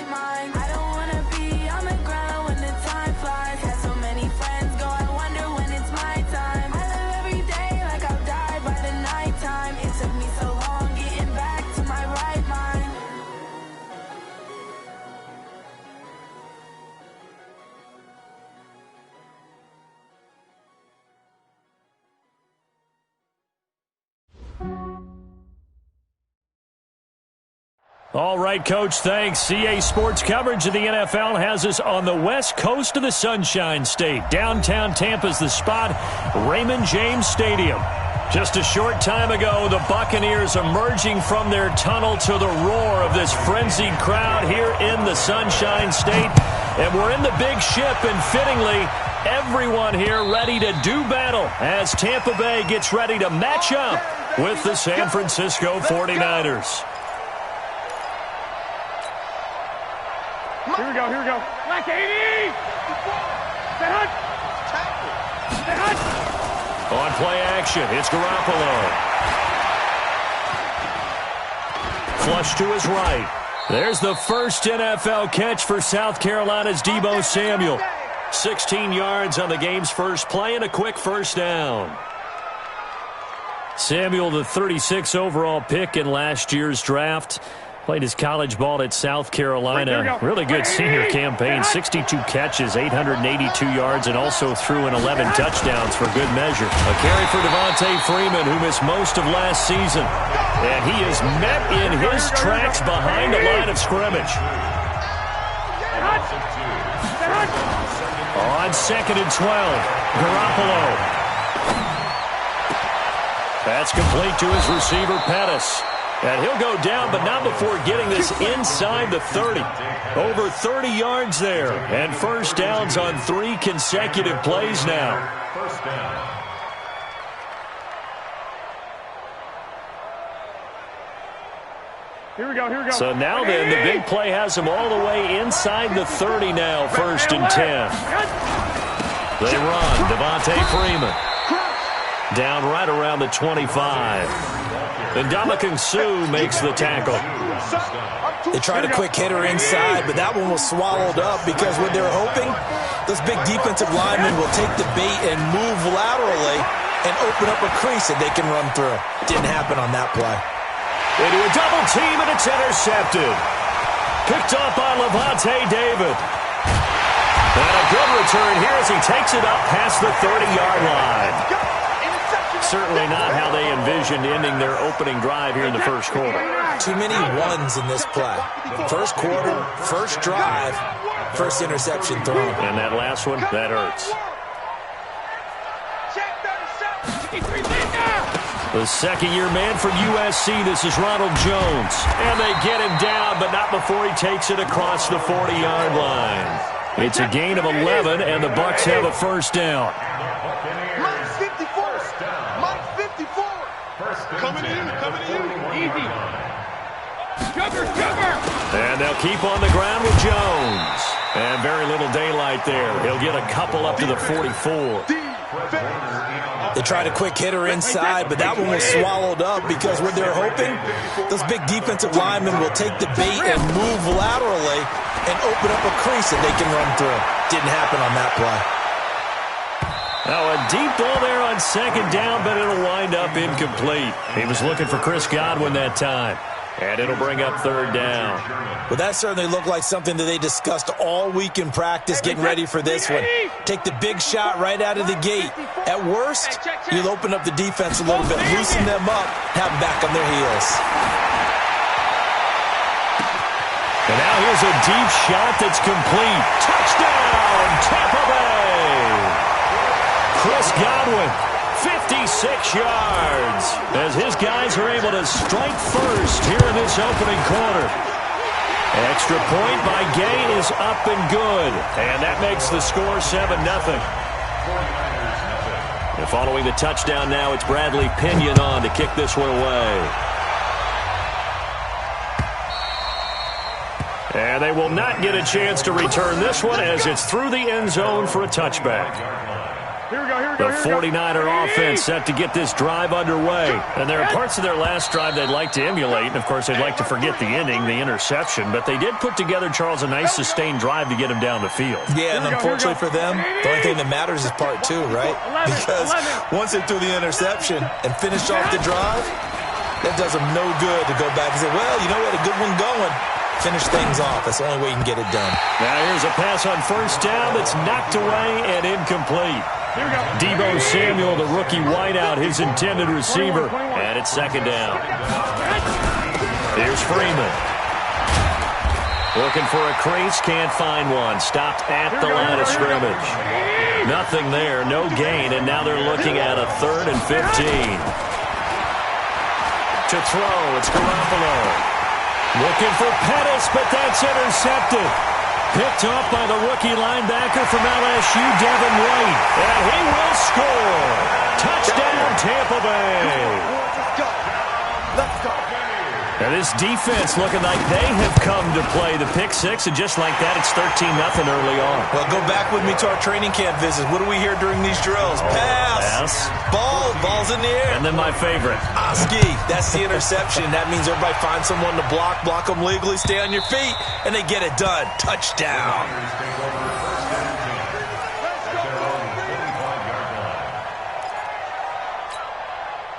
right mind. I don't wanna be on the ground when the time flies. Had so many friends go, I wonder when it's my time. I live every day like I'll die by the nighttime. It took me so long getting back to my right mind. All right, Coach, thanks. CA Sports coverage of the NFL has us on the west coast of the Sunshine State. Downtown Tampa's the spot, Raymond James Stadium. Just a short time ago, the Buccaneers emerging from their tunnel to the roar of this frenzied crowd here in the Sunshine State. And we're in the big ship, and fittingly, everyone here ready to do battle as Tampa Bay gets ready to match up with the San Francisco 49ers. Here we go, here we go. Black 80! Set hunt! Set hunt! On play action, it's Garoppolo. Flush to his right. There's the first NFL catch for South Carolina's Deebo Samuel. 16 yards on the game's first play and a quick first down. Samuel, the 36 overall pick in last year's draft. Played his college ball at South Carolina. Really good senior campaign. 62 catches, 882 yards, and also threw in 11 touchdowns for good measure. A carry for Devontae Freeman, who missed most of last season. And he is met in his tracks behind the line of scrimmage. On 2nd and 12, Garoppolo. That's complete to his receiver, Pettis. And he'll go down, but not before getting this inside the 30. Over 30 yards there. And first downs on 3 consecutive plays now. First down. Here we go, here we go. So now then, the big play has him all the way inside the 30 now, 1st and 10. They run, Devontae Freeman. Down right around the 25. And Ndamukong Suh makes the tackle. They tried a quick hitter inside, but that one was swallowed up because what they're hoping, those big defensive linemen will take the bait and move laterally and open up a crease that they can run through. Didn't happen on that play. They do a double team, and it's intercepted. Picked up by Lavonte David. And a good return here as he takes it up past the 30-yard line. Certainly not how they envisioned ending their opening drive here in the first quarter. Too many ones in this play. First quarter, first drive, first interception thrown. And that last one, that hurts. The second-year man from USC, this is Ronald Jones. And they get him down, but not before he takes it across the 40-yard line. It's a gain of 11, and the Bucs have a first down. Coming in. Easy. Sugar. And they'll keep on the ground with Jones. And very little daylight there. He'll get a couple up to the 44. They tried a quick hitter inside, but that one was swallowed up because what they're hoping, those big defensive linemen will take the bait and move laterally and open up a crease that they can run through. Didn't happen on that play. Now a deep ball there on second down, but it'll wind up incomplete. He was looking for Chris Godwin that time. And it'll bring up third down. Well, that certainly looked like something that they discussed all week in practice getting ready for this one. Take the big shot right out of the gate. At worst, you'll open up the defense a little bit, loosen them up, have them back on their heels. And now here's a deep shot that's complete. Touchdown, Tampa Bay! Chris Godwin, 56 yards, as his guys are able to strike first here in this opening quarter. Extra point by Gay is up and good, and that makes the score 7-0. And following the touchdown now, it's Bradley Pinion on to kick this one away. And they will not get a chance to return this one as it's through the end zone for a touchback. The 49er offense set to get this drive underway. And there are parts of their last drive they'd like to emulate. And, of course, they'd like to forget the ending, the interception. But they did put together, Charles, a nice sustained drive to get them down the field. Yeah, and unfortunately for them, the only thing that matters is part two, right? Because once they threw the interception and finished off the drive, that does them no good to go back and say, well, you know what, a good one going. Finish things off. That's the only way you can get it done. Now here's a pass on first down that's knocked away and incomplete. Deebo Samuel, the rookie wideout, his intended receiver. And it's second down. Here's Freeman. Looking for a crease, can't find one. Stopped at the line of scrimmage. Nothing there, no gain, and now they're looking at a 3rd and 15. To throw, it's Garoppolo. Looking for Pettis, but that's intercepted. Picked off by the rookie linebacker from LSU, Devin White. And he will score. Touchdown, Tampa Bay. Let's go. And this defense looking like they have come to play the pick six, and just like that, it's 13-0 early on. Well, go back with me to our training camp visits. What do we hear during these drills? Pass. Ball's in the air. And then my favorite. Oski, that's the interception. That means everybody finds someone to block them legally, stay on your feet, and they get it done. Touchdown.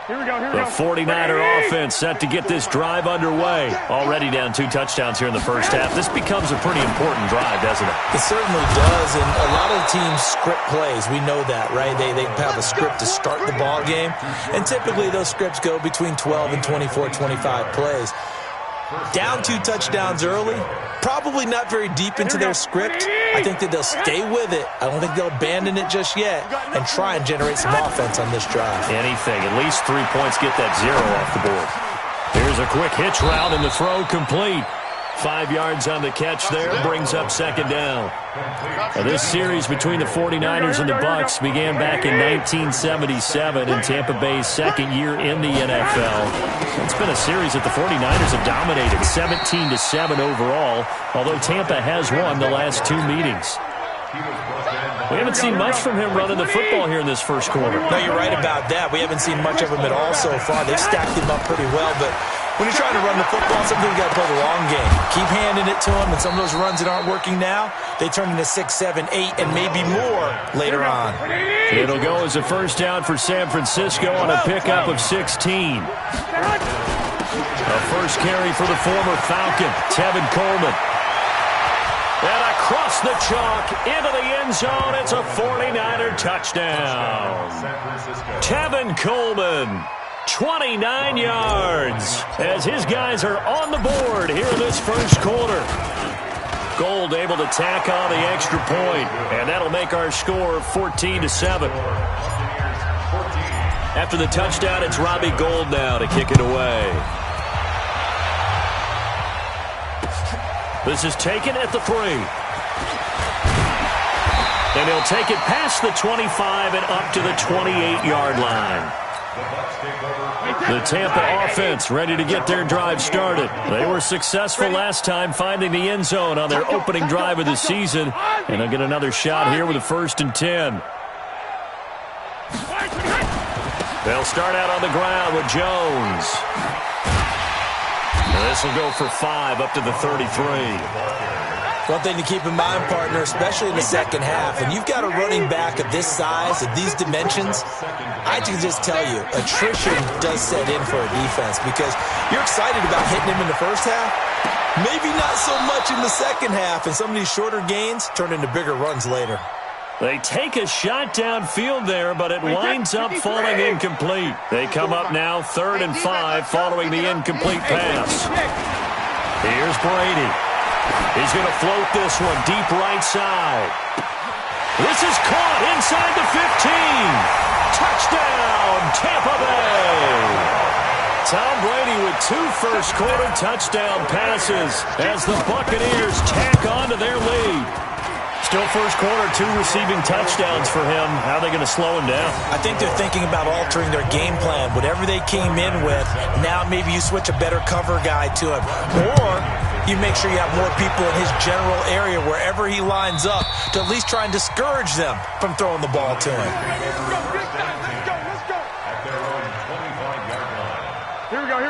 The 49er offense set to get this drive underway. Already down 2 touchdowns here in the first half. This becomes a pretty important drive, doesn't it? It certainly does, and a lot of teams script plays. We know that, right? They have a script to start the ball game, and typically those scripts go between 12 and 24, 25 plays. Down 2 touchdowns early, probably not very deep into their script. I think that they'll stay with it. I don't think they'll abandon it just yet and try and generate some offense on this drive. Anything. At least 3 points, get that 0 off the board. Here's a quick hitch route and the throw complete. 5 yards on the catch there, brings up second down. Now, this series between the 49ers and the Bucs began back in 1977 in Tampa Bay's second year in the NFL. It's been a series that the 49ers have dominated, 17-7 overall, although Tampa has won the last 2 meetings. We haven't seen much from him running the football here in this first quarter. No, you're right about that. We haven't seen much of him at all so far. They've stacked him up pretty well, but when you're trying to run the football, sometimes you got to play the long game. Keep handing it to him, and some of those runs that aren't working now, they turn into 6, 7, 8, and maybe more later on. It'll go as a first down for San Francisco on a pickup of 16. A first carry for the former Falcon, Tevin Coleman. And across the chalk, into the end zone, it's a 49er touchdown. Tevin Coleman, 29 yards, as his guys are on the board here in this first quarter. Gold able to tack on the extra point, and that'll make our score 14-7. After the touchdown, it's Robbie Gould now to kick it away. This is taken at the 3. And he'll take it past the 25 and up to the 28-yard line. The Tampa offense ready to get their drive started. They were successful last time finding the end zone on their opening drive of the season. And they'll get another shot here with a 1st and 10. They'll start out on the ground with Jones. And this will go for 5 up to the 33. One thing to keep in mind, partner, especially in the second half, when you've got a running back of this size, of these dimensions, I can just tell you, attrition does set in for a defense because you're excited about hitting him in the first half. Maybe not so much in the second half, and some of these shorter gains turn into bigger runs later. They take a shot downfield there, but it winds up falling incomplete. They come up now 3rd and 5 following the incomplete pass. Here's Brady. He's going to float this one deep right side. This is caught inside the 15. Touchdown, Tampa Bay. Tom Brady with 2 first-quarter touchdown passes as the Buccaneers tack on to their lead. Still first quarter, 2 receiving touchdowns for him. How are they going to slow him down? I think they're thinking about altering their game plan. Whatever they came in with, now maybe you switch a better cover guy to him. Or you make sure you have more people in his general area wherever he lines up to at least try and discourage them from throwing the ball to him.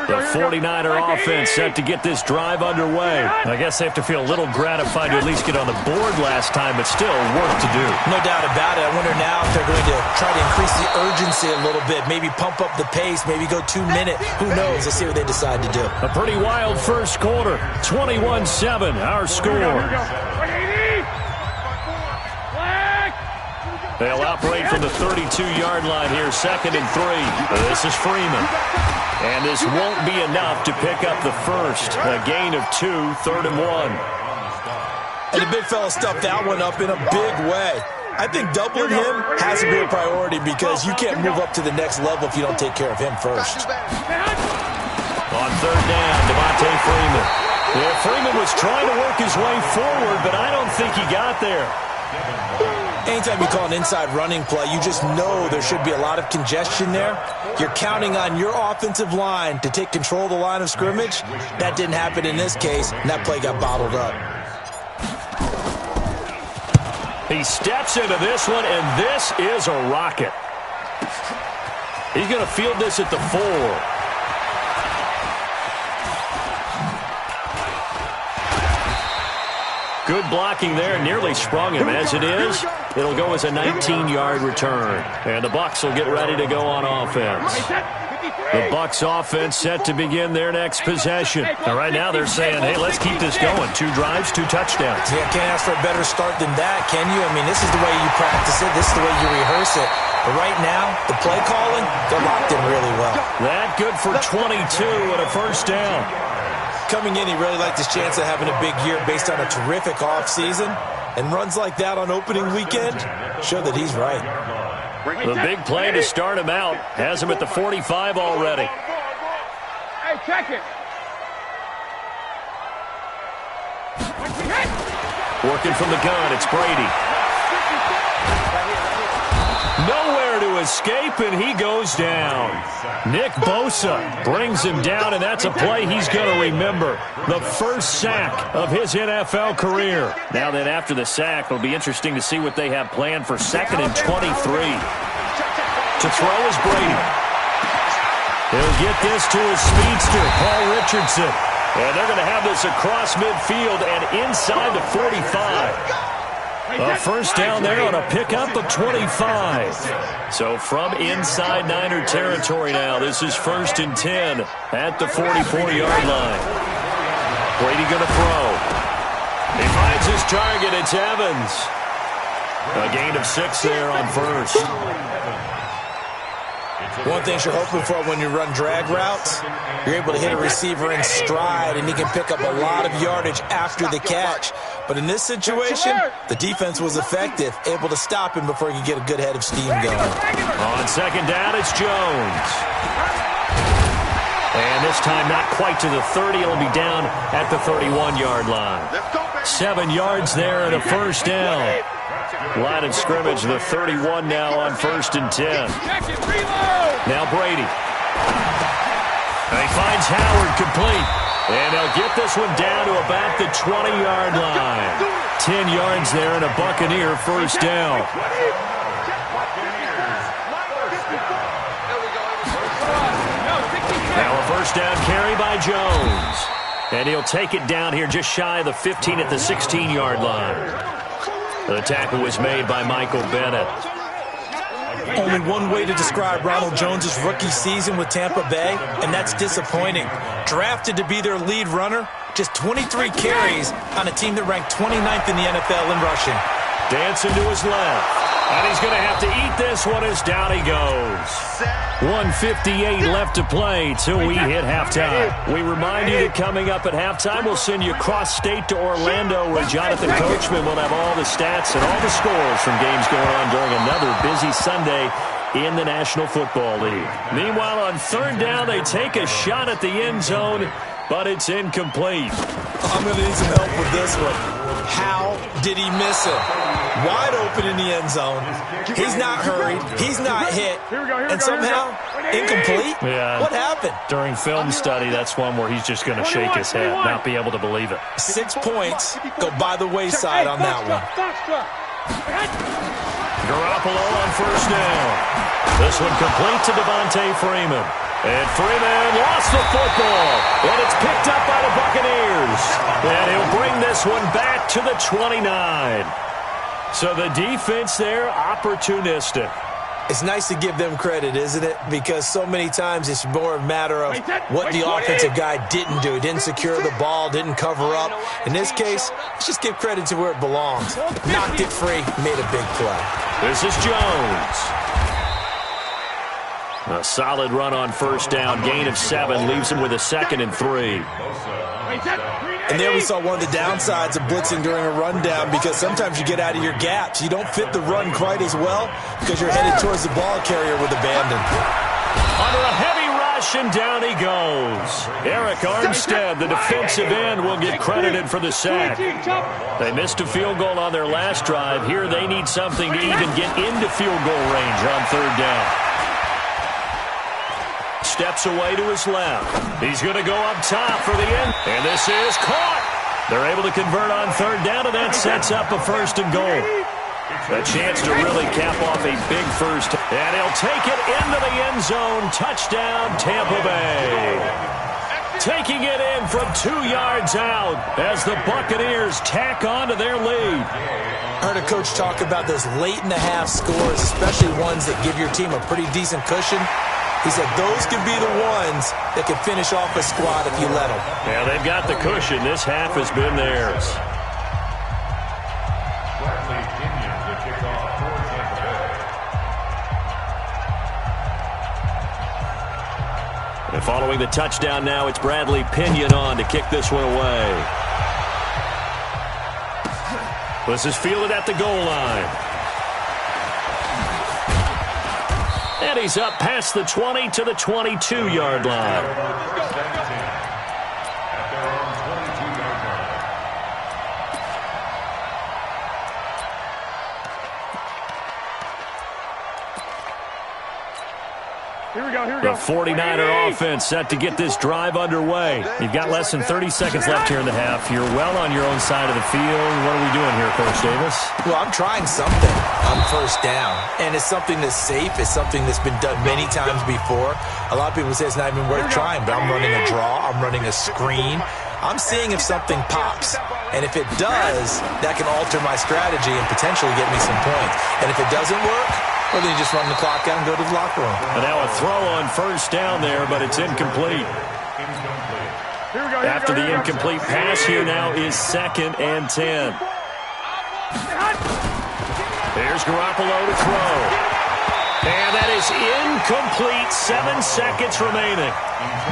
The 49er offense set to get this drive underway. I guess they have to feel a little gratified to at least get on the board last time, but still work to do. No doubt about it. I wonder now if they're going to try to increase the urgency a little bit, maybe pump up the pace, maybe go 2 minutes. Who knows? Let's see what they decide to do. A pretty wild first quarter. 21-7, our score. They'll operate from the 32-yard line here, 2nd and 3. This is Freeman. And this won't be enough to pick up the first. A gain of 2, 3rd and 1. And the big fella stuffed that one up in a big way. I think doubling him has to be a priority because you can't move up to the next level if you don't take care of him first. On 3rd down, Devontae Freeman. Yeah, Freeman was trying to work his way forward, but I don't think he got there. Anytime you call an inside running play, you just know there should be a lot of congestion there. You're counting on your offensive line to take control of the line of scrimmage. That didn't happen in this case, and that play got bottled up. He steps into this one, and this is a rocket. He's going to field this at the 4. Good blocking there, nearly sprung him. As it is, it'll go as a 19-yard return. And the Bucs will get ready to go on offense. The Bucs offense set to begin their next possession. And right now they're saying, hey, let's keep this going. 2 drives, 2 touchdowns. Yeah, can't ask for a better start than that, can you? I mean, this is the way you practice it. This is the way you rehearse it. But right now, the play calling, they're locked in really well. That good for 22 and a first down. Coming in, he really liked his chance of having a big year based on a terrific offseason. And runs like that on opening weekend show that he's right. The big play to start him out has him at the 45 already. Hey, check it. Working from the gun, it's Brady. Nowhere to escape, and he goes down. Nick Bosa brings him down, and that's a play he's going to remember. The first sack of his NFL career. Now then, after the sack, it'll be interesting to see what they have planned for 2nd and 23. To throw is Brady. He'll get this to his speedster, Paul Richardson. And they're going to have this across midfield and inside the 45. A first down there on a pickup of 25. So from inside Niner territory now, this is 1st and 10 at the 44-yard line. Brady going to throw. He finds his target. It's Evans. A gain of 6 there on first. One thing you're hoping for when you run drag routes, you're able to hit a receiver in stride, and he can pick up a lot of yardage after the catch. But in this situation, the defense was effective, able to stop him before he could get a good head of steam going. On 2nd down, it's Jones. And this time not quite to the 30. It'll be down at the 31-yard line. 7 yards there and a first down. Line of scrimmage, the 31 now on 1st and 10. Now Brady. And he finds Howard complete. And they'll get this one down to about the 20-yard line. 10 yards there and a Buccaneer first down. Now a first down carry by Jones. And he'll take it down here just shy of the 15 at the 16-yard line. The tackle was made by Michael Bennett. Only one way to describe Ronald Jones' rookie season with Tampa Bay, and that's disappointing. Drafted to be their lead runner, just 23 carries on a team that ranked 29th in the NFL in rushing. Dancing to his left. And he's going to have to eat this one as down he goes. 1:58 left to play till we hit halftime. We remind you that coming up at halftime, we'll send you cross-state to Orlando, where Jonathan Coachman will have all the stats and all the scores from games going on during another busy Sunday in the National Football League. Meanwhile, on 3rd down, they take a shot at the end zone. but it's incomplete. I'm going to need some help with this one. How did he miss it? Wide open in the end zone. He's not hurried. He's not hit. And somehow, incomplete? Yeah. What happened? During film study, that's one where he's just going to shake his head, not be able to believe it. 6 points go by the wayside on that one. Garoppolo on first down. This one complete to Devontae Freeman. And Freeman lost the football. And it's picked up by the Buccaneers. And he'll bring this one back to the 29. So the defense there, opportunistic. It's nice to give them credit, isn't it? Because so many times it's more a matter of what the offensive guy didn't do. He didn't secure the ball, didn't cover up. In this case, let's just give credit to where it belongs. Knocked it free, made a big play. This is Jones. A solid run on first down. Gain of 7 leaves him with a 2nd and 3. And there we saw one of the downsides of blitzing during a rundown, because sometimes you get out of your gaps. You don't fit the run quite as well because you're headed towards the ball carrier with abandon. Under a heavy rush, and down he goes. Eric Armstead, the defensive end, will get credited for the sack. They missed a field goal on their last drive. Here they need something to even get into field goal range on third down. Steps away to his left. He's going to go up top for the end. And this is caught. They're able to convert on third down, and that sets up a 1st and goal. A chance to really cap off a big first. And he'll take it into the end zone. Touchdown, Tampa Bay. Taking it in from 2 yards out as the Buccaneers tack on to their lead. I heard a coach talk about those late-in-the-half scores, especially ones that give your team a pretty decent cushion. He said those could be the ones that could finish off a squad if you let them. Yeah, they've got the cushion. This half has been theirs. And following the touchdown now, it's Bradley Pinion on to kick this one away. This is fielded at the goal line. And he's up past the 20 to the 22-yard line. The 49er offense set to get this drive underway. You've got less than 30 seconds left here in the half. You're well on your own side of the field. What are we doing here, Coach Davis? Well, I'm trying something on first down, and it's something that's safe. It's something that's been done many times before. A lot of people say it's not even worth trying, but I'm running a draw. I'm running a screen. I'm seeing if something pops. And if it does, that can alter my strategy and potentially get me some points. And if it doesn't work, well, then you just run the clock out and go to the locker room. And now a throw on first down there, but it's incomplete. After the incomplete pass, here now is 2nd and 10. There's Garoppolo to throw. And that is incomplete. 7 seconds remaining.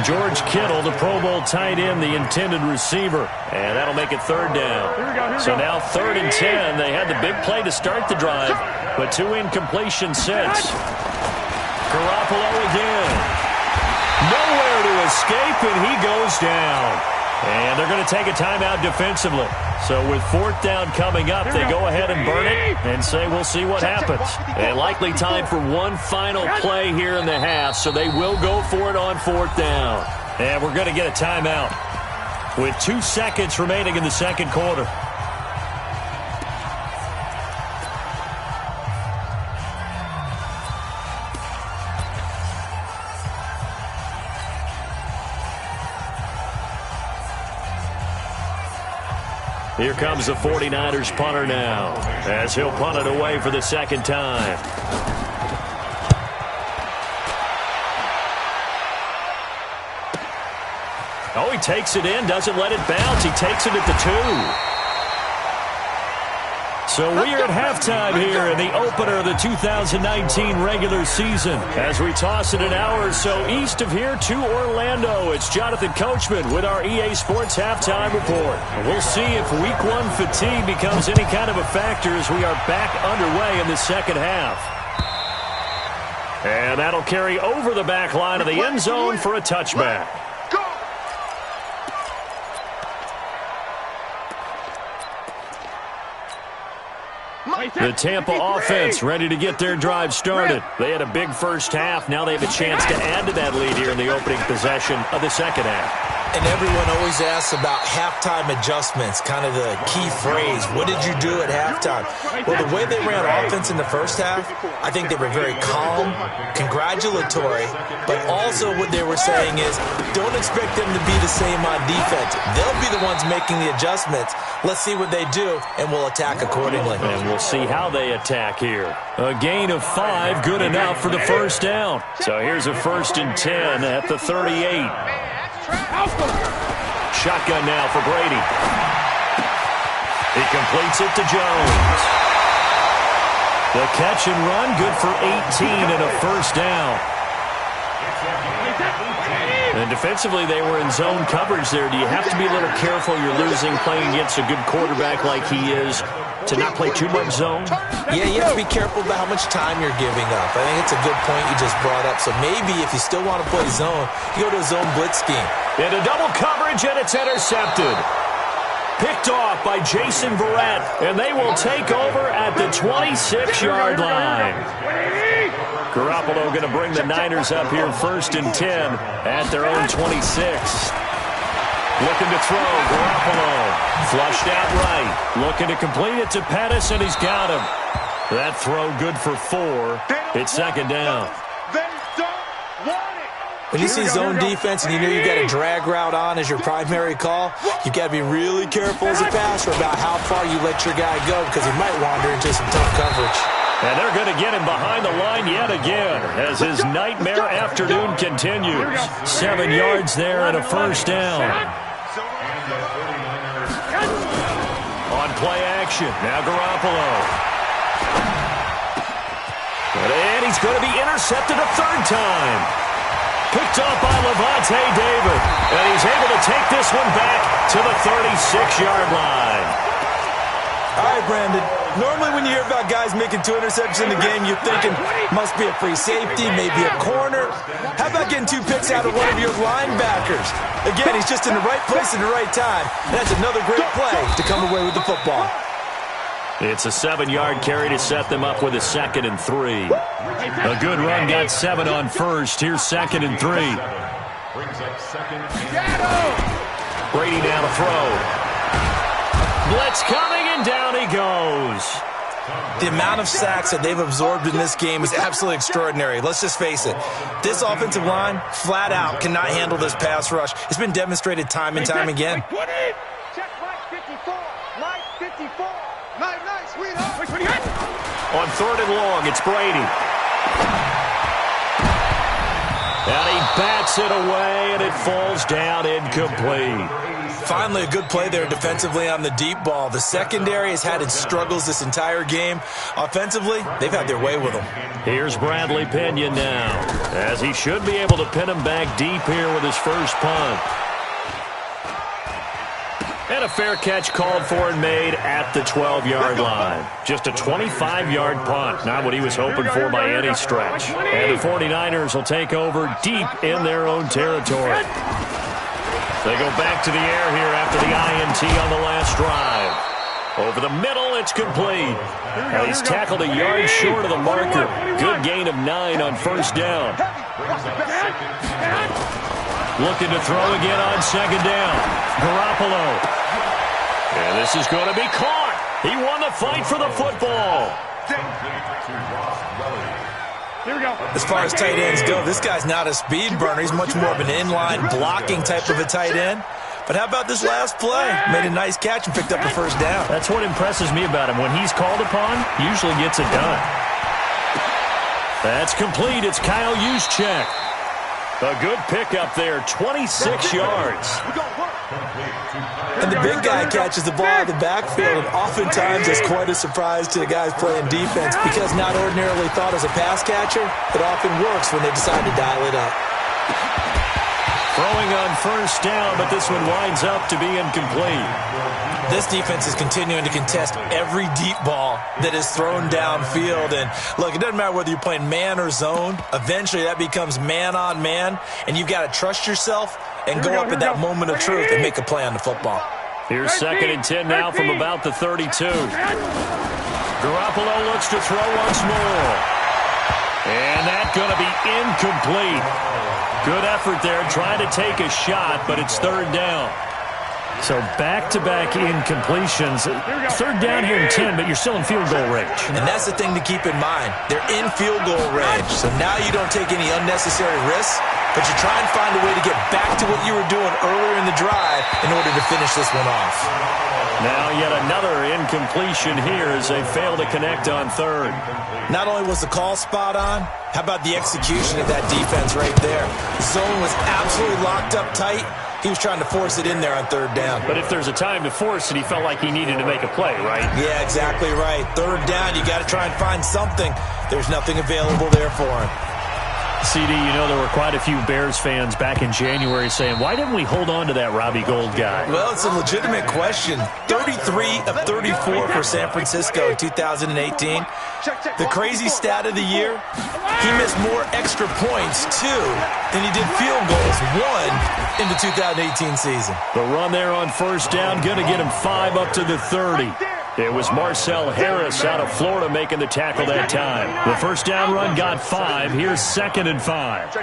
George Kittle, the Pro Bowl tight end, the intended receiver. And that'll make it 3rd down. So now 3rd and 10. They had the big play to start the drive, but 2 incompletions since. Garoppolo again. Nowhere to escape, and he goes down. And they're going to take a timeout defensively. So with 4th down coming up, they go ahead and burn it and say we'll see what happens. And likely time for one final play here in the half, so they will go for it on 4th down. And we're going to get a timeout with 2 seconds remaining in the 2nd quarter. Here comes the 49ers punter now, as he'll punt it away for the 2nd time. Oh, he takes it in, doesn't let it bounce. He takes it at the 2. So we are at halftime here in the opener of the 2019 regular season. As we toss it an hour or so east of here to Orlando, it's Jonathan Coachman with our EA Sports Halftime Report. We'll see if Week 1 fatigue becomes any kind of a factor as we are back underway in the 2nd half. And that'll carry over the back line of the end zone for a touchback. The Tampa offense ready to get their drive started. They had a big first half. Now they have a chance to add to that lead here in the opening possession of the second half. And everyone always asks about halftime adjustments, kind of the key phrase. What did you do at halftime? Well, the way they ran offense in the first half, I think they were very calm, congratulatory, but also what they were saying is don't expect them to be the same on defense. They'll be the ones making the adjustments. Let's see what they do, and we'll attack accordingly. And we'll see how they attack here. A gain of 5, good enough for the first down. So here's a 1st and 10 at the 38. Shotgun now for Brady. He completes it to Jones. The catch and run, good for 18 and a first down. And defensively, they were in zone coverage there. Do you have to be a little careful? You're losing playing against a good quarterback like he is to not play too much zone? Yeah, you have to be careful about how much time you're giving up. I think it's a good point you just brought up. So maybe if you still want to play zone, you go to a zone blitz scheme. Into double coverage, and it's intercepted. Picked off by Jason Verrett, and they will take over at the 26-yard line. Garoppolo going to bring the Niners up here 1st and 10 at their own 26. Looking to throw, Garoppolo. Flushed out right. Looking to complete it to Pettis, and he's got him. That throw good for 4. It's second down. When you see zone defense and you know you've got a drag route on as your primary call, you've got to be really careful as a passer about how far you let your guy go because he might wander into some tough coverage. And they're going to get him behind the line yet again as his nightmare afternoon continues. 7 yards there and a first down. On play action, now Garoppolo. And he's going to be intercepted a 3rd time. Picked up by Levante David. And he's able to take this one back to the 36-yard line. All right, Brandon. Normally when you hear about guys making 2 interceptions in the game, you're thinking must be a free safety, maybe a corner. How about getting 2 picks out of one of your linebackers? Again, he's just in the right place at the right time. And that's another great play to come away with the football. It's a 7-yard carry to set them up with a 2nd and 3. A good run got 7 on first. Here's 2nd and 3. Brady now to throw. Blitz coming, and down he goes. The amount of sacks that they've absorbed in this game is absolutely extraordinary. Let's just face it. This offensive line, flat out, cannot handle this pass rush. It's been demonstrated time and time again. Check Mike 54. Mike 54. Nice, sweetheart. On 3rd and long, it's Brady. And he bats it away, and it falls down incomplete. Finally, a good play there defensively on the deep ball. The secondary has had its struggles this entire game. Offensively, they've had their way with them. Here's Bradley Pinion now, as he should be able to pin him back deep here with his first punt. And a fair catch called for and made at the 12-yard line. Just a 25-yard punt, not what he was hoping for by any stretch. And the 49ers will take over deep in their own territory. They go back to the air here after the INT on the last drive. Over the middle, it's complete. And he's tackled a yard short of the marker. Good gain of 9 on first down. Looking to throw again on 2nd down. Garoppolo. And this is going to be caught. He won the fight for the football. Here we go. As far as tight ends go, this guy's not a speed burner. He's much more of an inline blocking type of a tight end. But how about this last play? Made a nice catch and picked up a first down. That's what impresses me about him. When he's called upon, he usually gets it done. That's complete. It's Kyle Juszczyk. A good pickup there, 26 yards. And the big guy catches the ball in the backfield, and oftentimes it's quite a surprise to the guys playing defense because not ordinarily thought as a pass catcher, it often works when they decide to dial it up. Throwing on first down, but this one winds up to be incomplete. This defense is continuing to contest every deep ball that is thrown downfield. And look, it doesn't matter whether you're playing man or zone. Eventually that becomes man on man, and you've got to trust yourself and go up at that moment of truth and make a play on the football. Here's 2nd and 10 now from about the 32. Garoppolo looks to throw once more. And that's going to be incomplete. Good effort there trying to take a shot, but it's third down. So back-to-back incompletions. Third down here in 10, but you're still in field goal range. And that's the thing to keep in mind. They're in field goal range. So now you don't take any unnecessary risks, but you try and find a way to get back to what you were doing earlier in the drive in order to finish this one off. Now yet another incompletion here as they fail to connect on third. Not only was the call spot on, how about the execution of that defense right there? Zone was absolutely locked up tight. He was trying to force it in there on third down. But if there's a time to force it, he felt like he needed to make a play, right? Yeah, exactly right. Third down, you got to try and find something. There's nothing available there for him. CD, you know there were quite a few Bears fans back in January saying, why didn't we hold on to that Robbie Gould guy? Well, it's a legitimate question. 33 of 34 for San Francisco in 2018. The crazy stat of the year, he missed more extra points, 2, than he did field goals, 1, in the 2018 season. The run there on first down, going to get him 5 up to the 30. It was Marcel Harris out of Florida making the tackle that time. The first down run got 5. Here's 2nd and 5.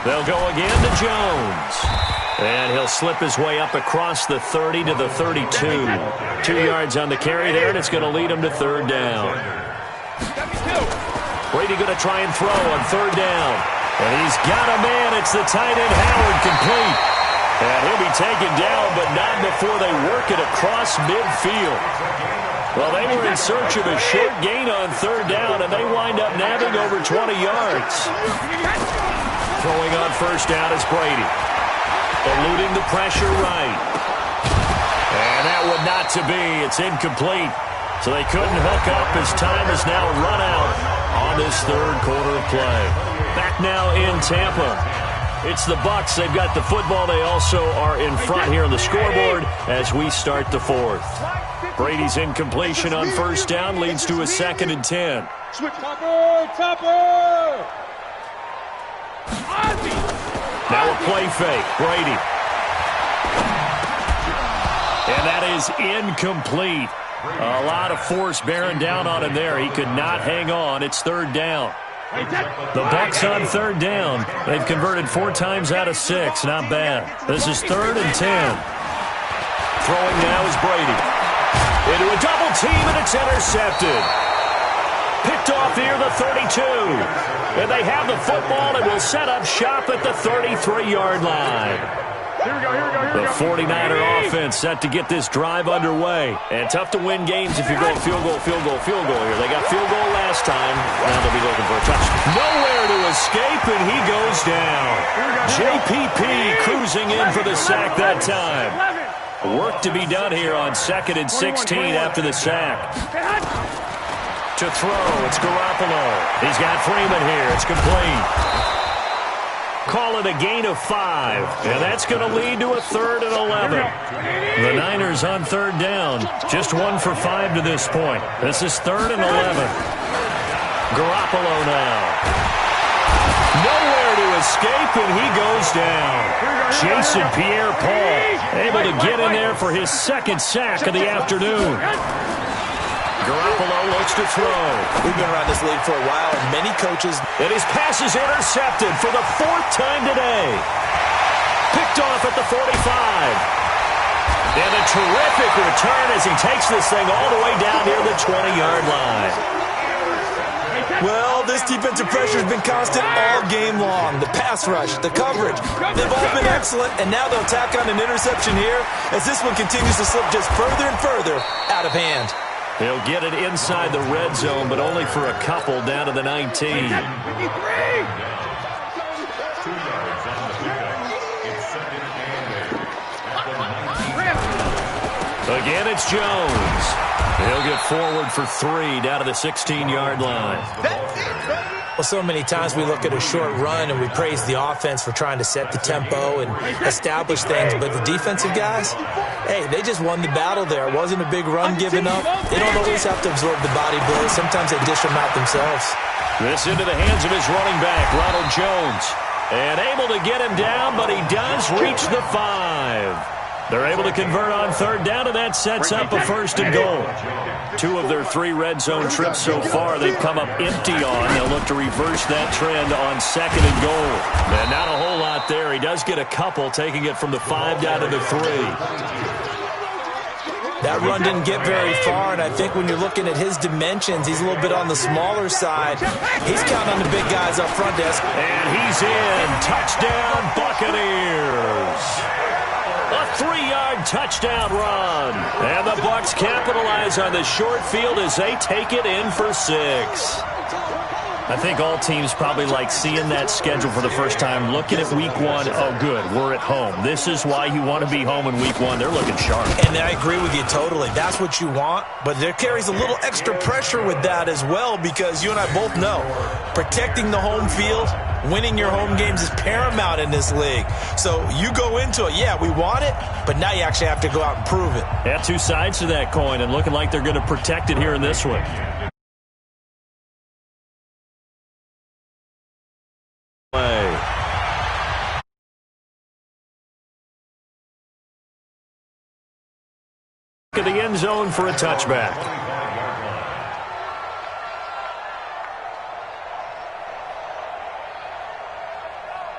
They'll go again to Jones. And he'll slip his way up across the 30 to the 32. 2 yards on the carry there, and it's going to lead him to third down. Brady going to try and throw on third down. And he's got a man. It's the tight end, Howard, complete. And he'll be taken down, but not before they work it across midfield. Well, they were in search of a short gain on third down, and they wind up nabbing over 20 yards. Throwing on first down is Brady. Eluding the pressure right. And that would not to be. It's incomplete. So they couldn't hook up as time is now run out on this third quarter of play. Back now in Tampa. It's the Bucs. They've got the football. They also are in front here on the scoreboard as we start the fourth. Brady's incompletion on first down leads to a 2nd and 10. Now a play fake. Brady. And that is incomplete. A lot of force bearing down on him there. He could not hang on. It's third down. The Bucs on third down. They've converted 4 times out of 6. Not bad. This is 3rd and 10. Throwing now is Brady. Into a double team, and it's intercepted. Picked off here, the 32. And they have the football and will set up shop at the 33-yard line. The 49er offense set to get this drive underway. And tough to win games if you're going field goal, field goal, field goal here. They got field goal last time. Now they'll be looking for a touchdown. Nowhere to escape, and he goes down. JPP cruising in for the sack that time. Work to be done here on 2nd and 16 after the sack. To throw, it's Garoppolo. He's got Freeman here. It's complete. Call it a gain of 5, and that's going to lead to a 3rd and 11. The Niners on third down, just 1 for 5 to this point. This is 3rd and 11. Garoppolo now. Nowhere to escape, and he goes down. Jason Pierre-Paul able to get in there for his 2nd sack of the afternoon. Garoppolo looks to throw. We've been around this league for a while, and many coaches... And his pass is intercepted for the 4th time today. Picked off at the 45. And a terrific return as he takes this thing all the way down near the 20-yard line. Well, this defensive pressure has been constant all game long. The pass rush, the coverage, they've all been excellent, and now they'll tack on an interception here as this one continues to slip just further and further out of hand. He'll get it inside the red zone, but only for a couple down to the 19. Again, it's Jones. He'll get forward for 3 down to the 16-yard line. Well, so many times we look at a short run and we praise the offense for trying to set the tempo and establish things, but the defensive guys, hey, they just won the battle there. It wasn't a big run given up. They don't always have to absorb the body blows. Sometimes they dish them out themselves. This into the hands of his running back, Ronald Jones. And able to get him down, but he does reach the 5. They're able to convert on third down, and that sets up a 1st and goal. 2 of their 3 red zone trips so far they've come up empty on. They'll look to reverse that trend on 2nd and goal. And not a whole lot there. He does get a couple, taking it from the 5 down to the 3. That run didn't get very far, and I think when you're looking at his dimensions, he's a little bit on the smaller side. He's counting on the big guys up front, Des. And he's in. Touchdown, Buccaneers. A 3-yard touchdown run. And the Bucs capitalize on the short field as they take it in for 6. I think all teams probably like seeing that schedule for the first time, looking at week 1. Oh, good, we're at home. This is why you want to be home in week 1. They're looking sharp. And I agree with you totally. That's what you want. But there carries a little extra pressure with that as well, because you and I both know protecting the home field, winning your home games is paramount in this league. So you go into it, yeah, we want it, but now you actually have to go out and prove it. Yeah, 2 sides to that coin, and looking like they're going to protect it here in this one. To the end zone for a touchback.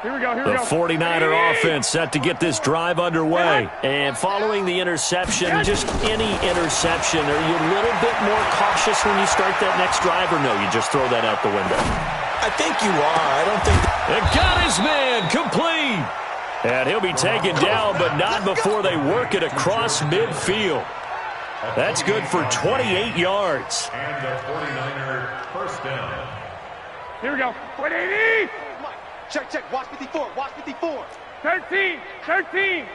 Here we go. The 49er offense set to get this drive underway. And following the interception, just any interception, are you a little bit more cautious when you start that next drive, or no, you just throw that out the window? I think you are. I don't think... It got his man complete. And he'll be taken down, but not before they work it across midfield. That's good for 28 yards. And the 49er first down. Here we go. 180. Check. Watch 54. Watch 54. 13. 10.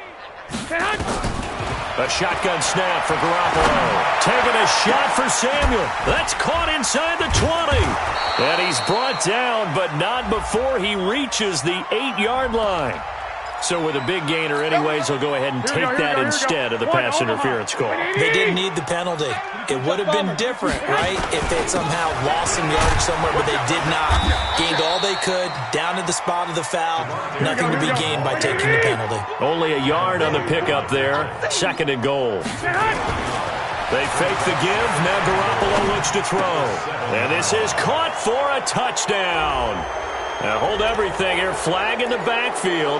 A shotgun snap for Garoppolo. Taking a shot for Samuel. That's caught inside the 20. And he's brought down, but not before he reaches the 8-yard line. So with a big gainer anyways, they'll go ahead and take that instead of the pass interference call. They didn't need the penalty. It would have been different, right, if they had somehow lost some yardage somewhere, but they did not. Gained all they could, down to the spot of the foul. Nothing to be gained by taking the penalty. Only a yard on the pickup there. 2nd and goal. They fake the give. Now Garoppolo looks to throw. And this is caught for a touchdown. Now hold everything here. Flag in the backfield.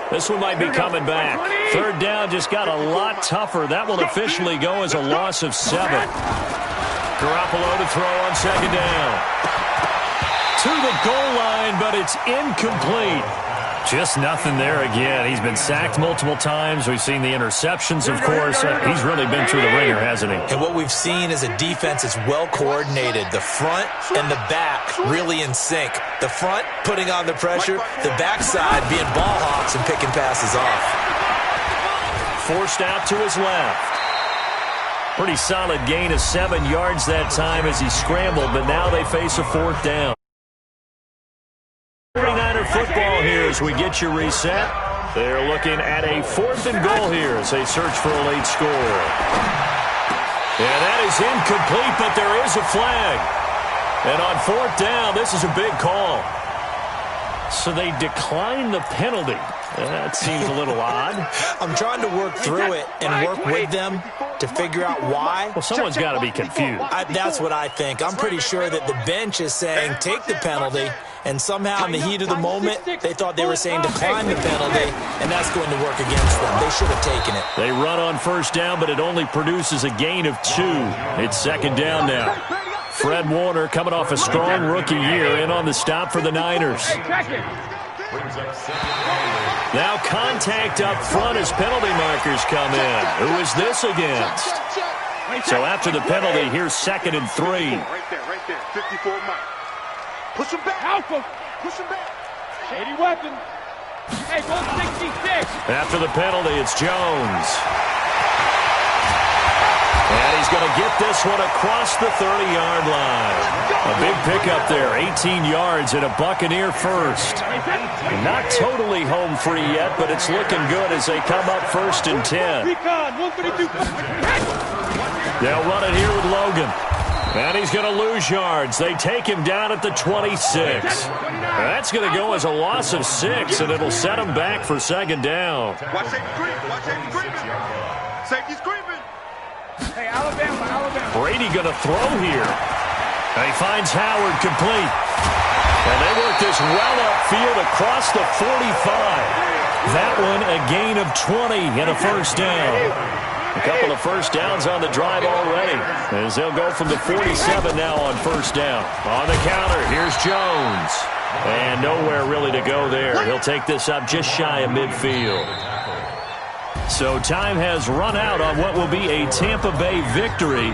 This one might be coming back. 3rd down just got a lot tougher. That will officially go as a loss of 7. Garoppolo to throw on 2nd down. To the goal line, but it's incomplete. Just nothing there again. He's been sacked multiple times. We've seen the interceptions, of course. He's really been through the ringer, hasn't he? And what we've seen is a defense that's well coordinated. The front and the back really in sync. The front putting on the pressure, the backside being ball hawks and picking passes off. Forced out to his left. Pretty solid gain of 7 yards that time as he scrambled, but now they face a 4th down. 49er football here as we get you reset. They're looking at a 4th and goal here as they search for a late score. And that is incomplete, but there is a flag. And on 4th down, this is a big call. So they decline the penalty. That seems a little odd. I'm trying to work through it and work with them to figure out why. Well, someone's got to be confused. That's what I think. I'm pretty sure that the bench is saying take the penalty, and somehow in the heat of the moment, they thought they were saying decline the penalty, and that's going to work against them. They should have taken it. They run on 1st down, but it only produces a gain of 2. It's 2nd down now. Fred Warner coming off a strong rookie year in on the stop for the Niners. Now contact up front as penalty markers come in. Who is this against? So after the penalty, here's 2nd and 3. Right there. 54 Mike. Push him back. Alpha. Push him back. Shady weapon. Hey, go 66. After the penalty, it's Jones. And he's going to get this one across the 30-yard line. A big pickup there, 18 yards and a Buccaneer first. Not totally home free yet, but it's looking good as they come up 1st and 10. Recon, 132. They'll run it here with Logan. And he's going to lose yards. They take him down at the 26. That's going to go as a loss of 6, and it'll set him back for second down. Watch safety creeping. Watch safety creeping. Safety's creeping. Hey, Alabama. Brady going to throw here. And he finds Howard complete. And they work this well upfield across the 45. That one a gain of 20 and a first down. A couple of first downs on the drive already, as they'll go from the 47 now on first down. On the counter, here's Jones. And nowhere really to go there. He'll take this up just shy of midfield. So time has run out on what will be a Tampa Bay victory.